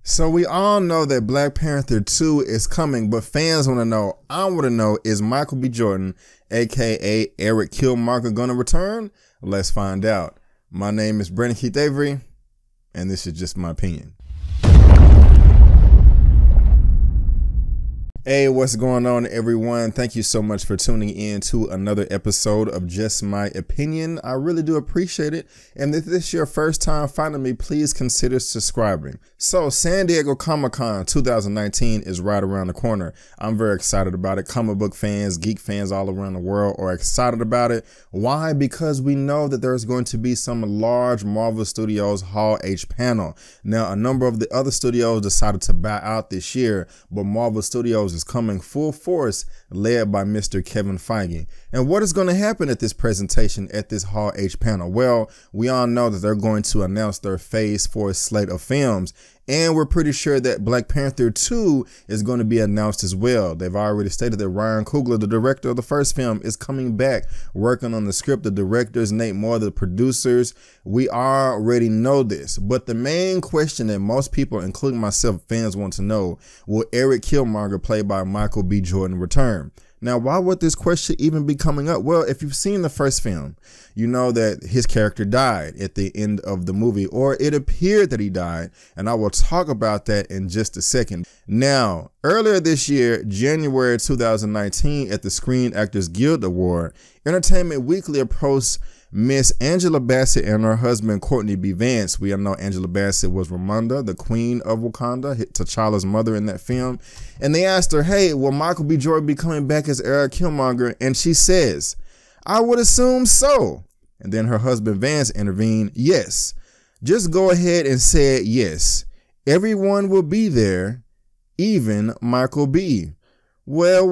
So we all know that Black Panther 2 is coming, but fans want to know, I want to know, is Michael B. Jordan, aka Eric Killmonger, going to return? Let's find out. My name is Brandon Keith Avery, and this is just my opinion. Hey, what's going on, everyone? Thank you so much for tuning in to another episode of Just My Opinion. I really do appreciate it. And if this is your first time finding me, please consider subscribing. So, San Diego Comic-Con 2019 is right around the corner. I'm very excited about it. Comic book fans, geek fans all around the world are excited about it. Why? Because we know that there's going to be some large Marvel Studios Hall H panel. Now, a number of the other studios decided to buy out this year, but Marvel Studios is coming full force, led by Mr. Kevin Feige. And what is going to happen at this presentation at this Hall H panel? Well, we all know that they're going to announce their Phase 4 slate of films. And we're pretty sure that Black Panther 2 is going to be announced as well. They've already stated that Ryan Coogler, the director of the first film, is coming back working on the script. The directors, Nate Moore, the producers, we already know this. But the main question that most people, including myself, fans want to know, will Eric Killmonger, played by Michael B. Jordan, return? Now, why would this question even be coming up? Well, if you've seen the first film, you know that his character died at the end of the movie, or it appeared that he died, and I will talk about that in just a second. Now, earlier this year, January 2019, at the Screen Actors Guild Award, Entertainment Weekly approached Miss Angela Bassett and her husband Courtney B. Vance. We all know Angela Bassett was Ramonda, the Queen of Wakanda, T'Challa's mother in that film. And they asked her, hey, will Michael B. Jordan be coming back as Eric Killmonger? And she says, I would assume so. And then her husband Vance intervened, yes. Just go ahead and say yes. Everyone will be there, even Michael B. Well,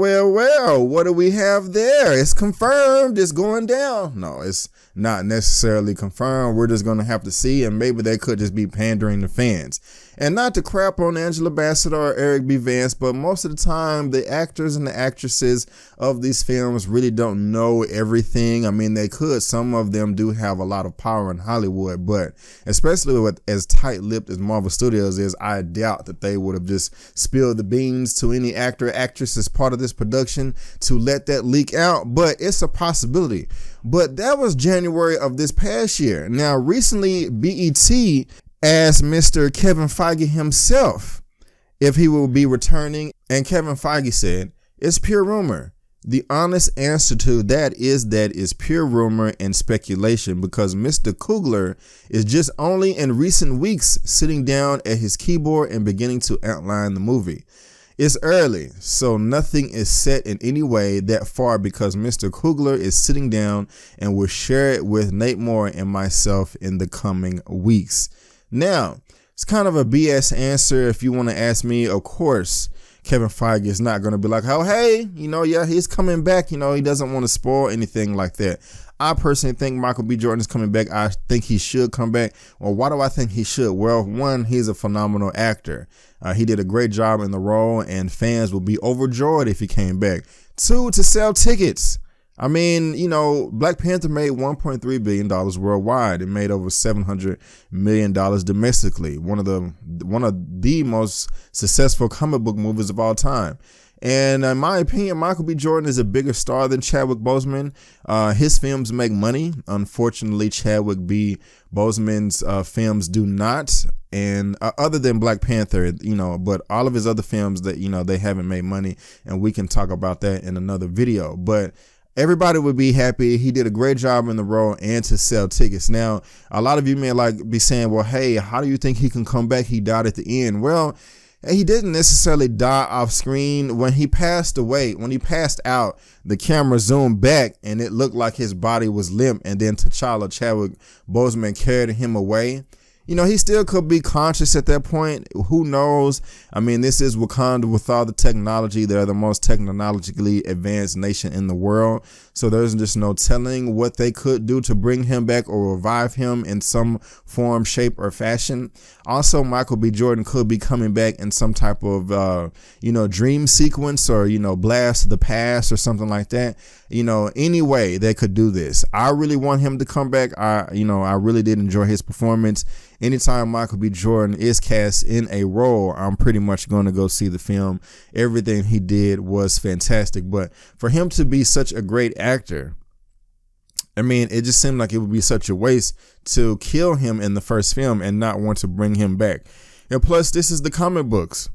what do we have there? It's confirmed. It's going down. No, it's not necessarily confirmed. We're just going to have to see, and maybe they could just be pandering to fans. And not to crap on Angela Bassett or Eric B. Vance, but most of the time, the actors and the actresses of these films really don't know everything. I mean, they could. Some of them do have a lot of power in Hollywood, but especially with as tight-lipped as Marvel Studios is, I doubt that they would have just spilled the beans to any actor or actress as part of this production to let that leak out, but it's a possibility. But that was January of this past year. Now, recently, BET asked Mr. Kevin Feige himself if he will be returning, and Kevin Feige said, it's pure rumor. The honest answer to that is pure rumor and speculation, because Mr. Coogler is just only in recent weeks sitting down at his keyboard and beginning to outline the movie. It's early, so nothing is set in any way that far, because Mr. Coogler is sitting down and will share it with Nate Moore and myself in the coming weeks. Now, it's kind of a BS answer if you want to ask me. Of course, Kevin Feige is not going to be like, oh, hey, yeah, he's coming back. He doesn't want to spoil anything like that. I personally think Michael B. Jordan is coming back. I think he should come back. Well, why do I think he should? Well, one, he's a phenomenal actor. He did a great job in the role, and fans will be overjoyed if he came back. Two, to sell tickets. I mean, Black Panther made $1.3 billion worldwide. It made over $700 million domestically. One of the most successful comic book movies of all time. And in my opinion, Michael B. Jordan is a bigger star than Chadwick Boseman. His films make money. Unfortunately, Chadwick B. Boseman's films do not. And other than Black Panther, but all of his other films that, they haven't made money. And we can talk about that in another video. But everybody would be happy. He did a great job in the role and to sell tickets. Now, a lot of you may be saying, well, hey, how do you think he can come back? He died at the end. Well, he didn't necessarily die off screen. When he passed away, when he passed out, the camera zoomed back and it looked like his body was limp. And then T'Challa, Chadwick Boseman, carried him away. He still could be conscious at that point. Who knows? I mean, this is Wakanda with all the technology. They're the most technologically advanced nation in the world. so there's just no telling what they could do to bring him back or revive him in some form, shape, or fashion. Also, Michael B. Jordan could be coming back in some type of dream sequence, or blast of the past or something like that. Any way they could do this. I really want him to come back. I really did enjoy his performance. Anytime Michael B. Jordan is cast in a role, I'm pretty much going to go see the film. Everything he did was fantastic. But for him to be such a great actor, I mean, it just seemed like it would be such a waste to kill him in the first film and not want to bring him back. And plus, this is the comic books.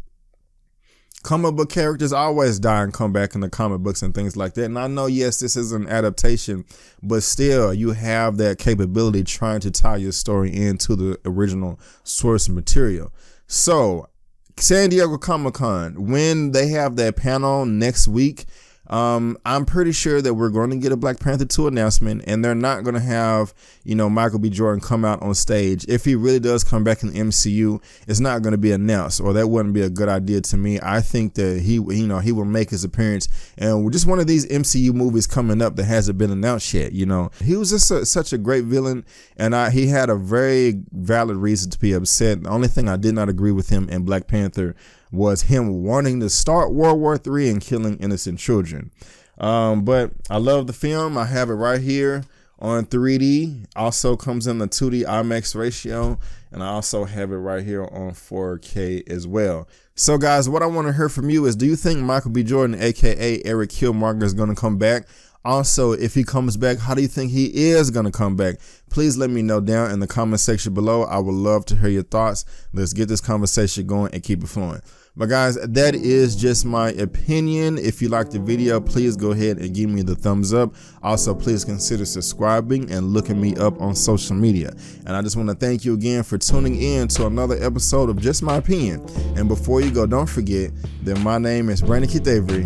Comic book characters always die and come back in the comic books and things like that. And I know, yes, this is an adaptation, but still, you have that capability trying to tie your story into the original source material. So, San Diego Comic-Con, when they have that panel next week, I'm pretty sure that we're going to get a Black Panther 2 announcement, and they're not going to have, Michael B. Jordan come out on stage. If he really does come back in the MCU, it's not going to be announced, or that wouldn't be a good idea to me. I think that he will make his appearance, and just one of these MCU movies coming up that hasn't been announced yet. He was just such a great villain, and he had a very valid reason to be upset. The only thing I did not agree with him in Black Panther was him wanting to start World War III and killing innocent children. But I love the film. I have it right here on 3D. Also comes in the 2D IMAX ratio. And I also have it right here on 4K as well. So guys, what I want to hear from you is, do you think Michael B. Jordan, aka Eric Killmonger, is going to come back? Also, if he comes back, how do you think he is going to come back? Please let me know down in the comment section below. I would love to hear your thoughts. Let's get this conversation going and keep it flowing. But guys, that is just my opinion. If you liked the video, please go ahead and give me the thumbs up. Also, please consider subscribing and looking me up on social media. And I just want to thank you again for tuning in to another episode of Just My Opinion. And before you go, don't forget that my name is Brandon Keith Avery,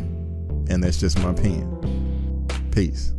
and that's just my opinion. Peace.